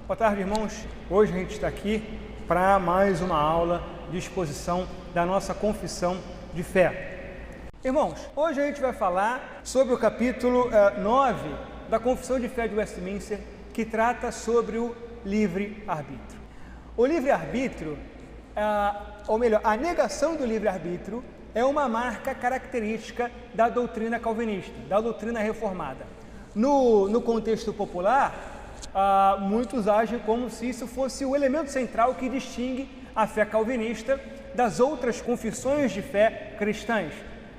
Boa tarde, irmãos. Hoje a gente está aqui para mais uma aula de exposição da nossa confissão de fé. Irmãos, hoje a gente vai falar sobre o capítulo 9 da Confissão de Fé de Westminster, que trata sobre o livre-arbítrio. O livre-arbítrio, ou melhor, a negação do livre-arbítrio é uma marca característica da doutrina calvinista, da doutrina reformada. No contexto popular, muitos agem como se isso fosse o elemento central que distingue a fé calvinista das outras confissões de fé cristãs,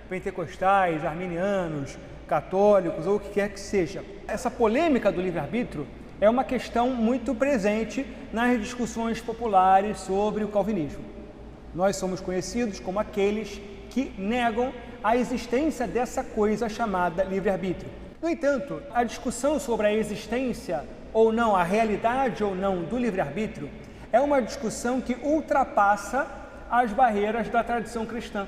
pentecostais, arminianos, católicos ou o que quer que seja. Essa polêmica do livre-arbítrio é uma questão muito presente nas discussões populares sobre o calvinismo. Nós somos conhecidos como aqueles que negam a existência dessa coisa chamada livre-arbítrio. No entanto, a discussão sobre a existência ou não, a realidade ou não do livre-arbítrio é uma discussão que ultrapassa as barreiras da tradição cristã.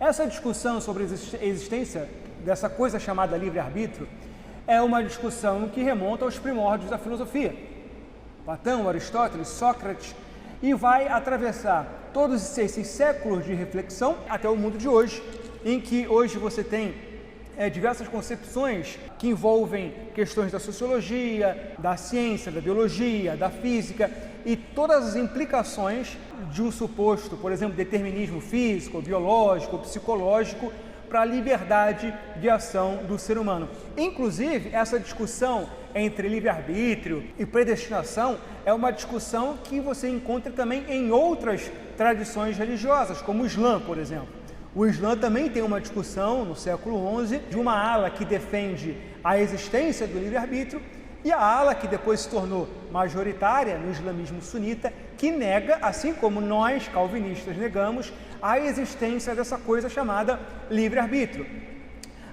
Essa discussão sobre a existência dessa coisa chamada livre-arbítrio é uma discussão que remonta aos primórdios da filosofia. Platão, Aristóteles, Sócrates, e vai atravessar todos esses séculos de reflexão até o mundo de hoje, em que hoje você tem diversas concepções que envolvem questões da sociologia, da ciência, da biologia, da física e todas as implicações de um suposto, por exemplo, determinismo físico, biológico, psicológico para a liberdade de ação do ser humano. Inclusive, essa discussão entre livre-arbítrio e predestinação é uma discussão que você encontra também em outras tradições religiosas, como o Islã, por exemplo. O Islã também tem uma discussão no século XI de uma ala que defende a existência do livre-arbítrio e a ala que depois se tornou majoritária no islamismo sunita, que nega, assim como nós calvinistas negamos, a existência dessa coisa chamada livre-arbítrio.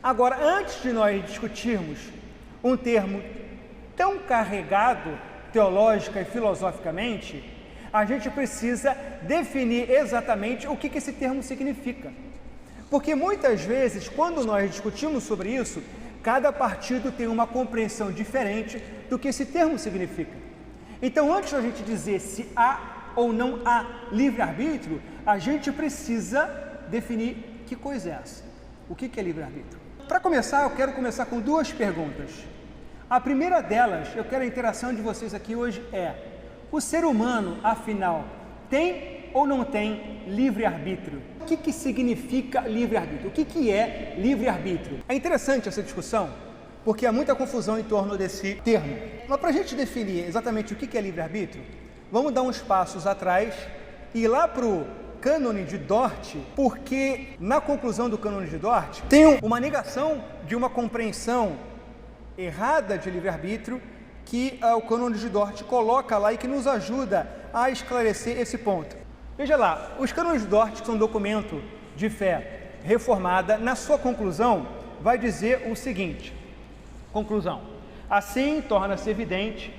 Agora, antes de nós discutirmos um termo tão carregado teológica e filosoficamente, a gente precisa definir exatamente o que esse termo significa. Porque muitas vezes, quando nós discutimos sobre isso, cada partido tem uma compreensão diferente do que esse termo significa. Então, antes da gente dizer se há ou não há livre-arbítrio, a gente precisa definir que coisa é essa. O que é livre-arbítrio? Para começar, eu quero começar com duas perguntas. A primeira delas, eu quero a interação de vocês aqui hoje o ser humano, afinal, tem ou não tem livre-arbítrio? O que significa livre-arbítrio? O que é livre-arbítrio? É interessante essa discussão, porque há muita confusão em torno desse termo. Mas para a gente definir exatamente o que é livre-arbítrio, vamos dar uns passos atrás e ir lá para o Cânone de Dort, porque na conclusão do Cânone de Dort tem uma negação de uma compreensão errada de livre-arbítrio que o Cânone de Dort coloca lá e que nos ajuda a esclarecer esse ponto. Veja lá, os Cânones de Dort, que são um documento de fé reformada, na sua conclusão vai dizer o seguinte, conclusão: assim torna-se evidente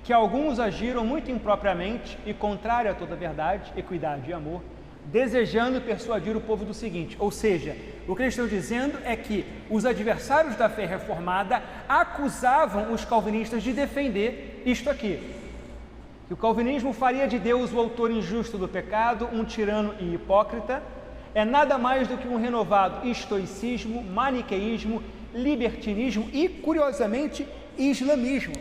que alguns agiram muito impropriamente e contrário a toda verdade, equidade e amor, desejando persuadir o povo do seguinte, ou seja, o que eles estão dizendo é que os adversários da fé reformada acusavam os calvinistas de defender isto aqui, que o calvinismo faria de Deus o autor injusto do pecado, um tirano e hipócrita, é nada mais do que um renovado estoicismo, maniqueísmo, libertinismo e, curiosamente, islamismo.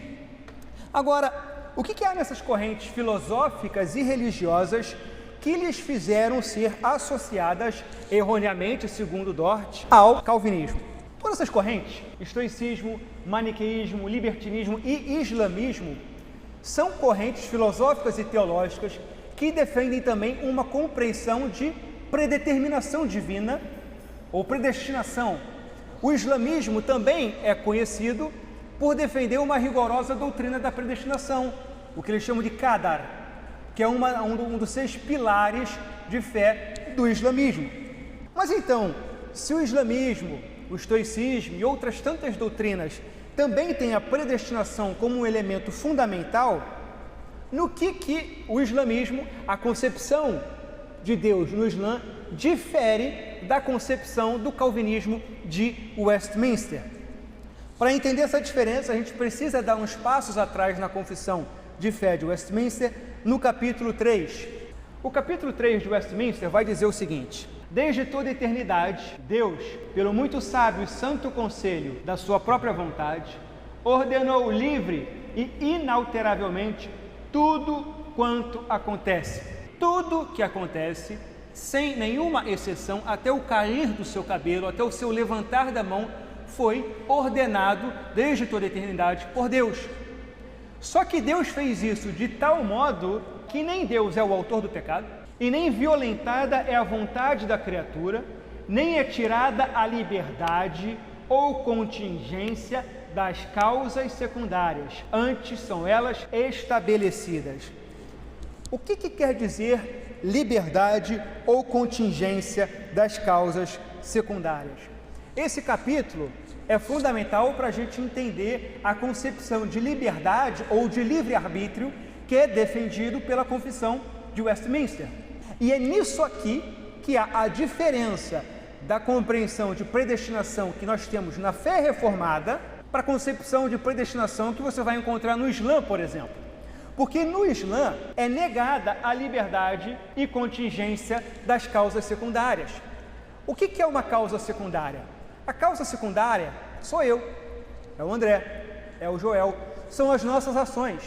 Agora, o que há nessas correntes filosóficas e religiosas que lhes fizeram ser associadas, erroneamente, segundo Dort, ao calvinismo? Todas essas correntes, estoicismo, maniqueísmo, libertinismo e islamismo, são correntes filosóficas e teológicas que defendem também uma compreensão de predeterminação divina ou predestinação. O islamismo também é conhecido por defender uma rigorosa doutrina da predestinação, o que eles chamam de qadar, que é um dos 6 pilares de fé do islamismo. Mas então, se o islamismo, o estoicismo e outras tantas doutrinas também tem a predestinação como um elemento fundamental, no que o islamismo, a concepção de Deus no Islã, difere da concepção do calvinismo de Westminster. Para entender essa diferença, a gente precisa dar uns passos atrás na confissão de Fé de Westminster, no capítulo 3. O capítulo 3 de Westminster vai dizer o seguinte: desde toda a eternidade, Deus, pelo muito sábio e santo conselho da sua própria vontade, ordenou livre e inalteravelmente tudo quanto acontece. Tudo que acontece, sem nenhuma exceção, até o cair do seu cabelo, até o seu levantar da mão, foi ordenado desde toda a eternidade por Deus. Só que Deus fez isso de tal modo que nem Deus é o autor do pecado, e nem violentada é a vontade da criatura, nem é tirada a liberdade ou contingência das causas secundárias, antes são elas estabelecidas. O que quer dizer liberdade ou contingência das causas secundárias? Esse capítulo é fundamental para a gente entender a concepção de liberdade ou de livre-arbítrio que é defendido pela Confissão de Westminster. E é nisso aqui que há a diferença da compreensão de predestinação que nós temos na fé reformada para a concepção de predestinação que você vai encontrar no Islã, por exemplo. Porque no Islã é negada a liberdade e contingência das causas secundárias. O que é uma causa secundária? A causa secundária sou eu, é o André, é o Joel, são as nossas ações.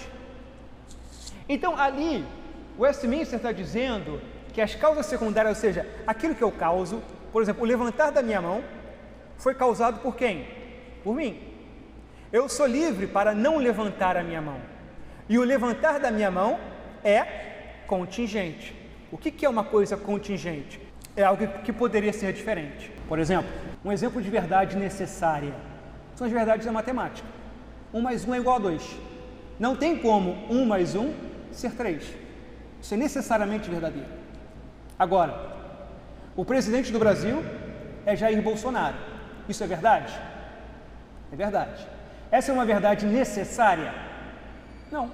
Então ali, Westminster está dizendo que as causas secundárias, ou seja, aquilo que eu causo, por exemplo, o levantar da minha mão, foi causado por quem? Por mim. Eu sou livre para não levantar a minha mão. E o levantar da minha mão é contingente. O que é uma coisa contingente? É algo que poderia ser diferente. Por exemplo, um exemplo de verdade necessária são as verdades da matemática. 1 mais 1 é igual a 2. Não tem como 1 mais 1 ser 3. Isso é necessariamente verdadeiro. Agora, o presidente do Brasil é Jair Bolsonaro. Isso é verdade? É verdade. Essa é uma verdade necessária? Não.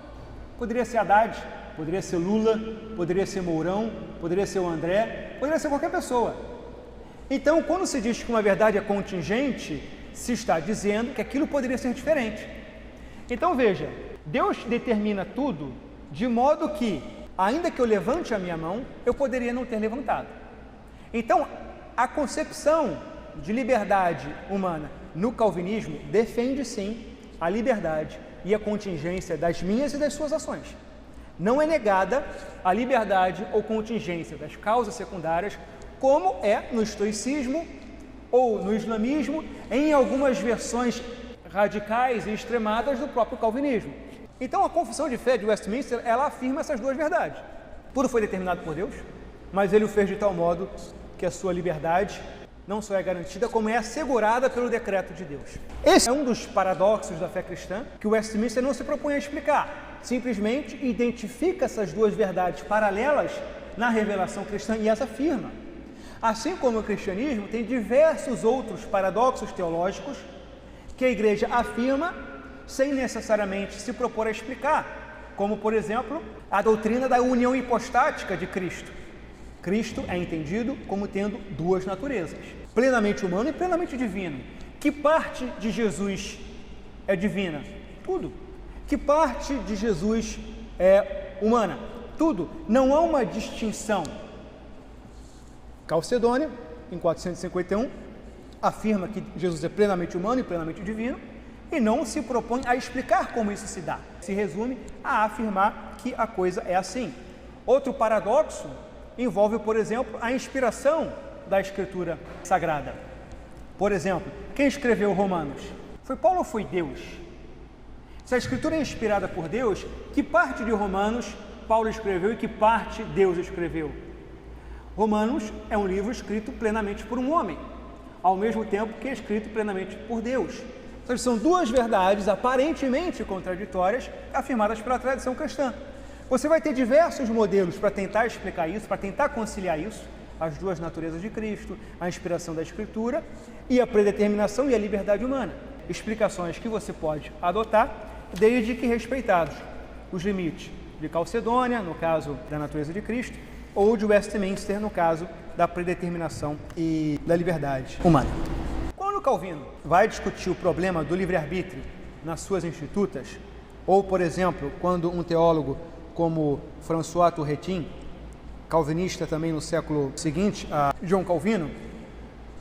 Poderia ser Haddad, poderia ser Lula, poderia ser Mourão, poderia ser o André, poderia ser qualquer pessoa. Então, quando se diz que uma verdade é contingente, se está dizendo que aquilo poderia ser diferente. Então, veja, Deus determina tudo de modo que, ainda que eu levante a minha mão, eu poderia não ter levantado. Então, a concepção de liberdade humana no calvinismo defende sim a liberdade e a contingência das minhas e das suas ações. Não é negada a liberdade ou contingência das causas secundárias, como é no estoicismo ou no islamismo, em algumas versões radicais e extremadas do próprio calvinismo. Então a Confissão de Fé de Westminster, ela afirma essas duas verdades. Tudo foi determinado por Deus, mas ele o fez de tal modo que a sua liberdade não só é garantida, como é assegurada pelo decreto de Deus. Esse é um dos paradoxos da fé cristã que o Westminster não se propõe a explicar. Simplesmente identifica essas duas verdades paralelas na revelação cristã e as afirma. Assim como o cristianismo tem diversos outros paradoxos teológicos que a igreja afirma sem necessariamente se propor a explicar, como, por exemplo, a doutrina da união hipostática de Cristo. Cristo é entendido como tendo duas naturezas, plenamente humano e plenamente divino. Que parte de Jesus é divina? Tudo. Que parte de Jesus é humana? Tudo. Não há uma distinção. Calcedônio, em 451, afirma que Jesus é plenamente humano e plenamente divino e não se propõe a explicar como isso se dá. Se resume a afirmar que a coisa é assim. Outro paradoxo envolve, por exemplo, a inspiração da Escritura Sagrada. Por exemplo, quem escreveu Romanos? Foi Paulo ou foi Deus? Se a Escritura é inspirada por Deus, que parte de Romanos Paulo escreveu e que parte Deus escreveu? Romanos é um livro escrito plenamente por um homem, ao mesmo tempo que é escrito plenamente por Deus. Então, são duas verdades aparentemente contraditórias afirmadas pela tradição cristã. Você vai ter diversos modelos para tentar explicar isso, para tentar conciliar isso, as duas naturezas de Cristo, a inspiração da Escritura e a predeterminação e a liberdade humana. Explicações que você pode adotar, desde que respeitados os limites de Calcedônia, no caso da natureza de Cristo, ou de Westminster, no caso da predeterminação e da liberdade humana. Quando Calvino vai discutir o problema do livre-arbítrio nas suas Institutas, Ou, por exemplo, quando um teólogo como François Turretin, calvinista também no século seguinte a João Calvino,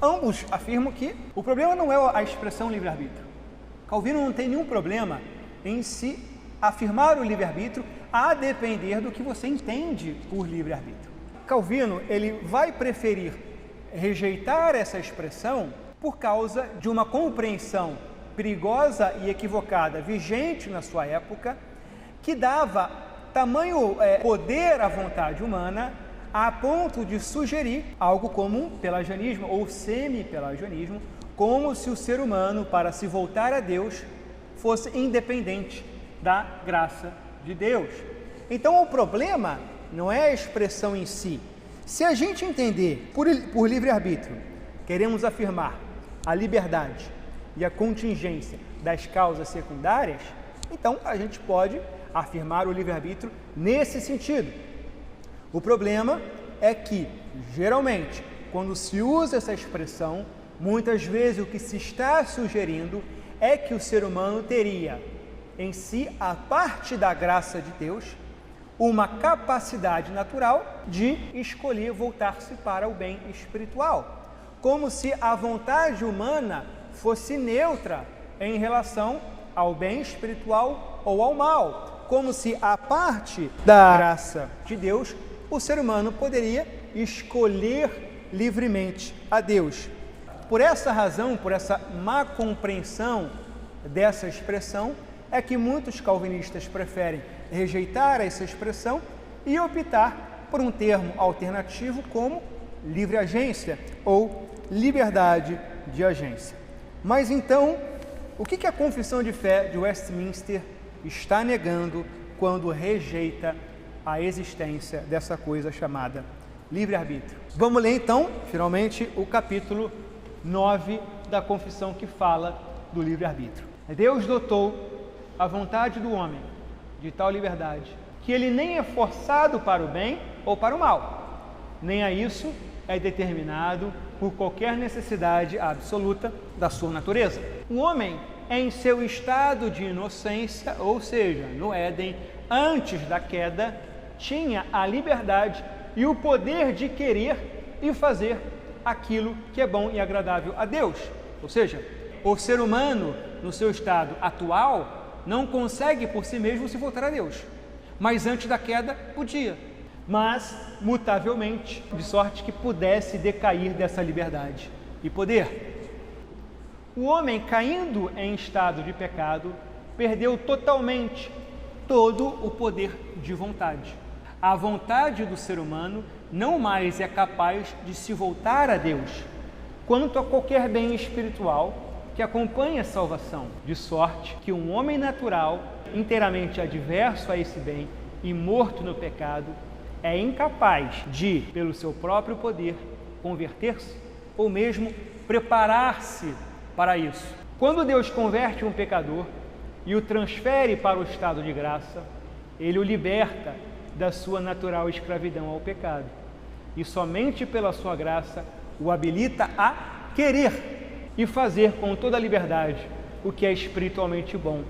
ambos afirmam que o problema não é a expressão livre-arbítrio. Calvino não tem nenhum problema em se afirmar o livre-arbítrio a depender do que você entende por livre-arbítrio. Calvino, ele vai preferir rejeitar essa expressão por causa de uma compreensão perigosa e equivocada vigente na sua época, que dava tamanho poder à vontade humana a ponto de sugerir algo como um pelagianismo ou semi-pelagianismo, como se o ser humano, para se voltar a Deus, fosse independente da graça de Deus. Então o problema não é a expressão em si. Se a gente entender por livre-arbítrio, queremos afirmar a liberdade e a contingência das causas secundárias, então a gente pode afirmar o livre-arbítrio nesse sentido. O problema é que, geralmente, quando se usa essa expressão, muitas vezes o que se está sugerindo é que o ser humano teria em si, a parte da graça de Deus, uma capacidade natural de escolher voltar-se para o bem espiritual, como se a vontade humana fosse neutra em relação ao bem espiritual ou ao mal, como se a parte da graça de Deus, o ser humano poderia escolher livremente a Deus. Por essa razão, por essa má compreensão dessa expressão, é que muitos calvinistas preferem rejeitar essa expressão e optar por um termo alternativo como livre agência ou liberdade de agência. Mas então, o que a Confissão de Fé de Westminster está negando quando rejeita a existência dessa coisa chamada livre-arbítrio? Vamos ler então, finalmente, o capítulo 9 da Confissão, que fala do livre-arbítrio. Deus dotou a vontade do homem de tal liberdade que ele nem é forçado para o bem ou para o mal, nem a isso é determinado por qualquer necessidade absoluta da sua natureza. O homem é em seu estado de inocência, ou seja, no Éden, antes da queda, tinha a liberdade e o poder de querer e fazer aquilo que é bom e agradável a Deus. Ou seja, o ser humano, no seu estado atual, não consegue por si mesmo se voltar a Deus, mas antes da queda podia, mas mutavelmente, de sorte que pudesse decair dessa liberdade e poder. O homem, caindo em estado de pecado, perdeu totalmente todo o poder de vontade. A vontade do ser humano não mais é capaz de se voltar a Deus, quanto a qualquer bem espiritual que acompanha a salvação, de sorte que um homem natural, inteiramente adverso a esse bem e morto no pecado, é incapaz de, pelo seu próprio poder, converter-se ou mesmo preparar-se para isso. Quando Deus converte um pecador e o transfere para o estado de graça, ele o liberta da sua natural escravidão ao pecado e somente pela sua graça o habilita a querer e fazer com toda a liberdade o que é espiritualmente bom,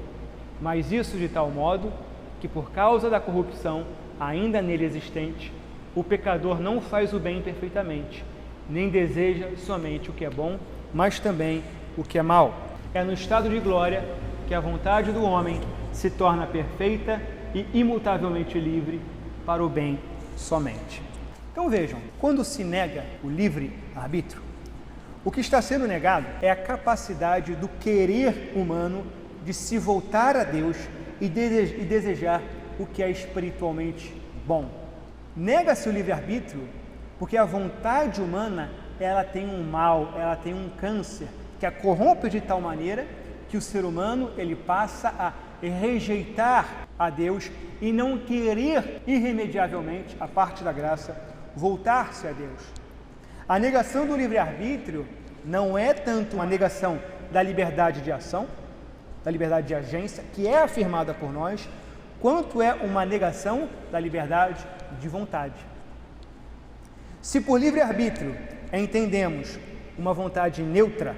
mas isso de tal modo que, por causa da corrupção ainda nele existente, o pecador não faz o bem perfeitamente, nem deseja somente o que é bom, mas também o que é mal. É no estado de glória que a vontade do homem se torna perfeita e imutavelmente livre para o bem somente. Então vejam, quando se nega o livre-arbítrio, o que está sendo negado é a capacidade do querer humano de se voltar a Deus e desejar o que é espiritualmente bom. Nega-se o livre-arbítrio porque a vontade humana, ela tem um mal, ela tem um câncer que a corrompe de tal maneira que o ser humano ele passa a rejeitar a Deus e não querer irremediavelmente, a parte da graça, voltar-se a Deus. A negação do livre-arbítrio não é tanto uma negação da liberdade de ação, da liberdade de agência, que é afirmada por nós, quanto é uma negação da liberdade de vontade. Se por livre-arbítrio entendemos uma vontade neutra,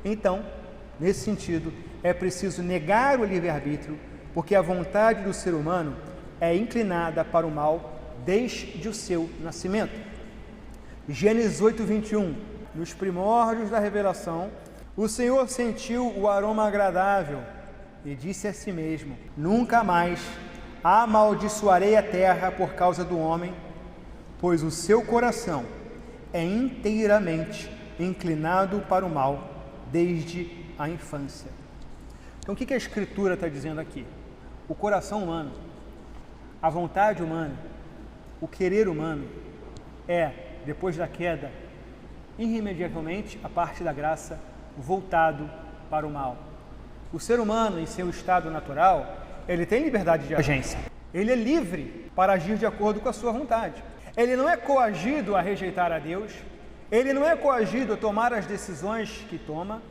então, nesse sentido, é preciso negar o livre-arbítrio porque a vontade do ser humano é inclinada para o mal desde o seu nascimento. Gênesis 8:21. Nos primórdios da revelação, o Senhor sentiu o aroma agradável e disse a si mesmo: nunca mais amaldiçoarei a terra por causa do homem, pois o seu coração é inteiramente inclinado para o mal desde a infância. Então, o que a Escritura está dizendo aqui? O coração humano, a vontade humana, o querer humano é, depois da queda, irremediavelmente, a parte da graça, voltado para o mal. O ser humano, em seu estado natural, ele tem liberdade de agência. Ele é livre para agir de acordo com a sua vontade. Ele não é coagido a rejeitar a Deus. Ele não é coagido a tomar as decisões que toma.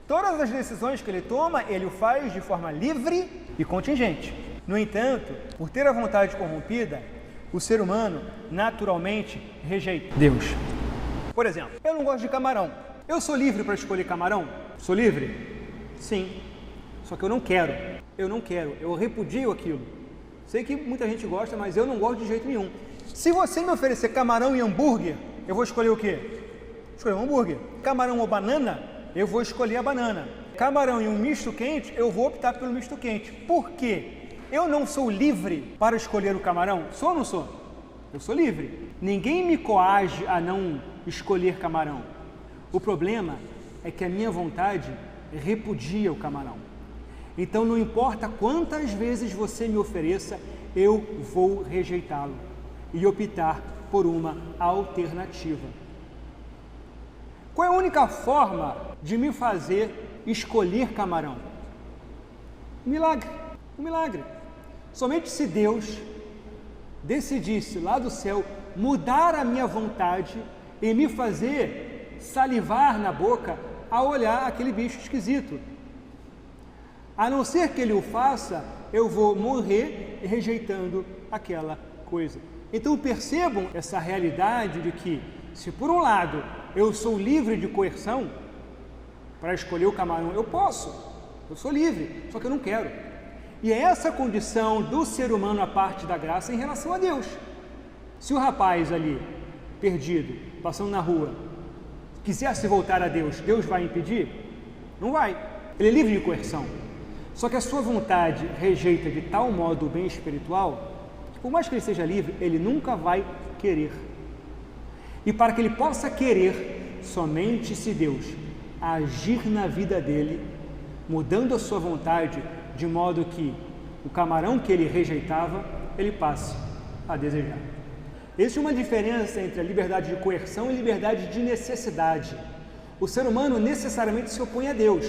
Todas as decisões que ele toma, ele o faz de forma livre e contingente. No entanto, por ter a vontade corrompida, o ser humano naturalmente rejeita Deus. Por exemplo, eu não gosto de camarão. Eu sou livre para escolher camarão? Sou livre? Sim. Só que eu não quero. Eu repudio aquilo. Sei que muita gente gosta, mas eu não gosto de jeito nenhum. Se você me oferecer camarão e hambúrguer, eu vou escolher o quê? Escolher um hambúrguer. Camarão ou banana, eu vou escolher a banana. Camarão e um misto quente, eu vou optar pelo misto quente. Por quê? Eu não sou livre para escolher o camarão? Sou ou não sou? Eu sou livre. Ninguém me coage a não escolher camarão. O problema é que a minha vontade repudia o camarão. Então, não importa quantas vezes você me ofereça, eu vou rejeitá-lo e optar por uma alternativa. Qual é a única forma de me fazer escolher camarão? Um milagre. Somente se Deus decidisse lá do céu mudar a minha vontade e me fazer salivar na boca a olhar aquele bicho esquisito. A não ser que ele o faça, eu vou morrer rejeitando aquela coisa. Então percebam essa realidade de que, se por um lado eu sou livre de coerção para escolher o camarão, eu sou livre, só que eu não quero. E é essa condição do ser humano a parte da graça em relação a Deus. Se o rapaz ali, perdido, passando na rua, quisesse voltar a Deus, Deus vai impedir? Não vai. Ele é livre de coerção. Só que a sua vontade rejeita de tal modo o bem espiritual, que por mais que ele seja livre, ele nunca vai querer. E para que ele possa querer, somente se Deus agir na vida dele, mudando a sua vontade, de modo que o camarão que ele rejeitava, ele passe a desejar. Existe uma diferença entre a liberdade de coerção e liberdade de necessidade. O ser humano necessariamente se opõe a Deus,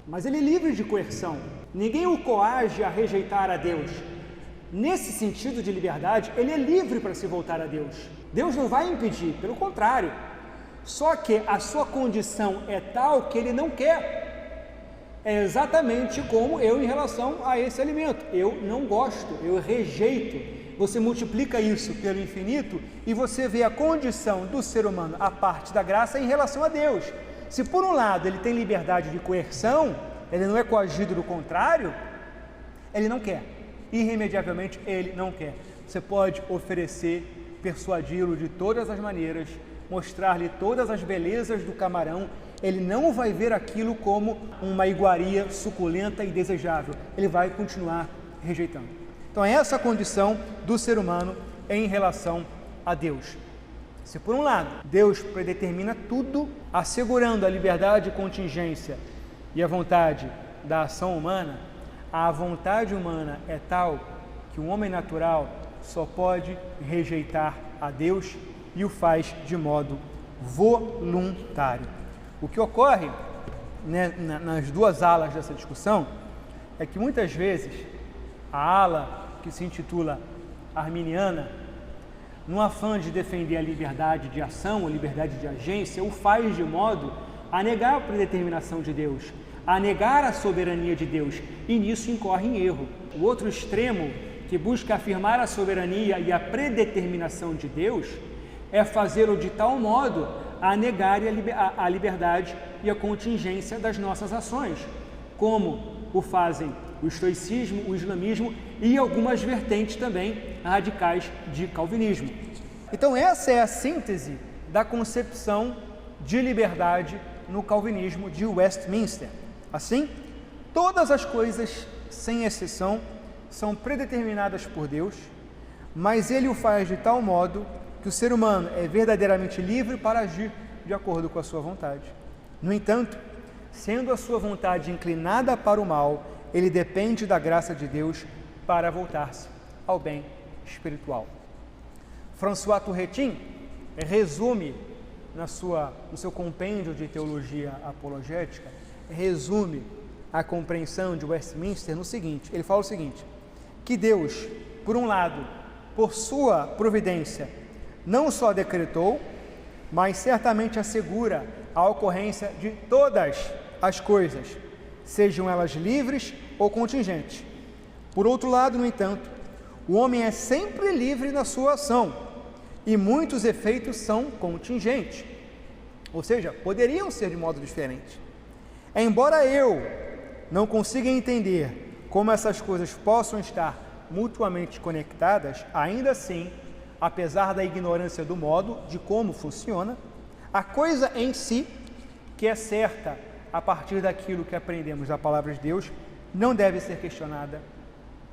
mas ele é livre de coerção. Ninguém o coage a rejeitar a Deus. Nesse sentido de liberdade, ele é livre para se voltar a Deus. Deus não vai impedir, pelo contrário. Só que a sua condição é tal que ele não quer. É exatamente como eu em relação a esse alimento. Eu não gosto, eu rejeito. Você multiplica isso pelo infinito e você vê a condição do ser humano, a parte da graça, em relação a Deus. Se por um lado ele tem liberdade de coerção, ele não é coagido do contrário, ele não quer. Irremediavelmente ele não quer. Você pode oferecer, persuadi-lo de todas as maneiras, mostrar-lhe todas as belezas do camarão, ele não vai ver aquilo como uma iguaria suculenta e desejável, ele vai continuar rejeitando. Então é essa a condição do ser humano em relação a Deus. Se por um lado Deus predetermina tudo, assegurando a liberdade e contingência e a vontade da ação humana, a vontade humana é tal que um homem natural só pode rejeitar a Deus e o faz de modo voluntário. O que ocorre, né, nas duas alas dessa discussão é que muitas vezes a ala que se intitula arminiana, no afã de defender a liberdade de ação, a liberdade de agência, o faz de modo a negar a predeterminação de Deus, a negar a soberania de Deus, e nisso incorre em erro. O outro extremo, que busca afirmar a soberania e a predeterminação de Deus, é fazê-lo de tal modo a negar a liberdade e a contingência das nossas ações, como o fazem o estoicismo, o islamismo e algumas vertentes também radicais de calvinismo. Então essa é a síntese da concepção de liberdade no calvinismo de Westminster. Assim, todas as coisas, sem exceção, são predeterminadas por Deus, mas Ele o faz de tal modo que o ser humano é verdadeiramente livre para agir de acordo com a sua vontade. No entanto, sendo a sua vontade inclinada para o mal, ele depende da graça de Deus para voltar-se ao bem espiritual. François Turretin resume no seu compêndio de teologia apologética, resume a compreensão de Westminster no seguinte, ele fala o seguinte, que Deus, por um lado, por sua providência, não só decretou, mas certamente assegura a ocorrência de todas as coisas, sejam elas livres ou contingentes. Por outro lado, no entanto, o homem é sempre livre na sua ação e muitos efeitos são contingentes, ou seja, poderiam ser de modo diferente. Embora eu não consiga entender como essas coisas possam estar mutuamente conectadas, ainda assim, apesar da ignorância do modo de como funciona, a coisa em si, que é certa a partir daquilo que aprendemos da palavra de Deus, não deve ser questionada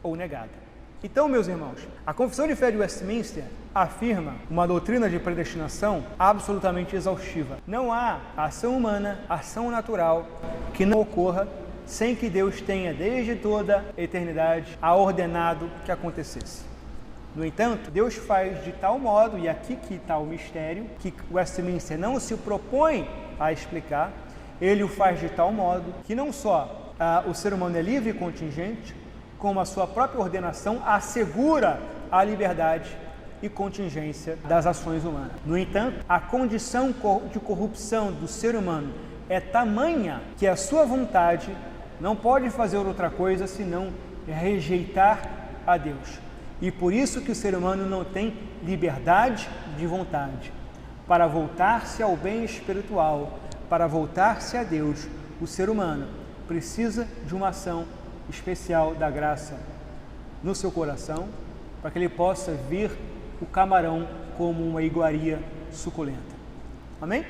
ou negada. Então, meus irmãos, a Confissão de Fé de Westminster afirma uma doutrina de predestinação absolutamente exaustiva. Não há ação humana, ação natural, que não ocorra sem que Deus tenha, desde toda a eternidade, a ordenado que acontecesse. No entanto, Deus faz de tal modo, e aqui que está o mistério, que Westminster não se propõe a explicar, ele o faz de tal modo que não só o ser humano é livre e contingente, como a sua própria ordenação assegura a liberdade e contingência das ações humanas. No entanto, a condição de corrupção do ser humano é tamanha que a sua vontade não pode fazer outra coisa senão rejeitar a Deus. E por isso que o ser humano não tem liberdade de vontade. Para voltar-se ao bem espiritual, para voltar-se a Deus, o ser humano precisa de uma ação especial da graça no seu coração, para que ele possa vir o camarão como uma iguaria suculenta. Amém?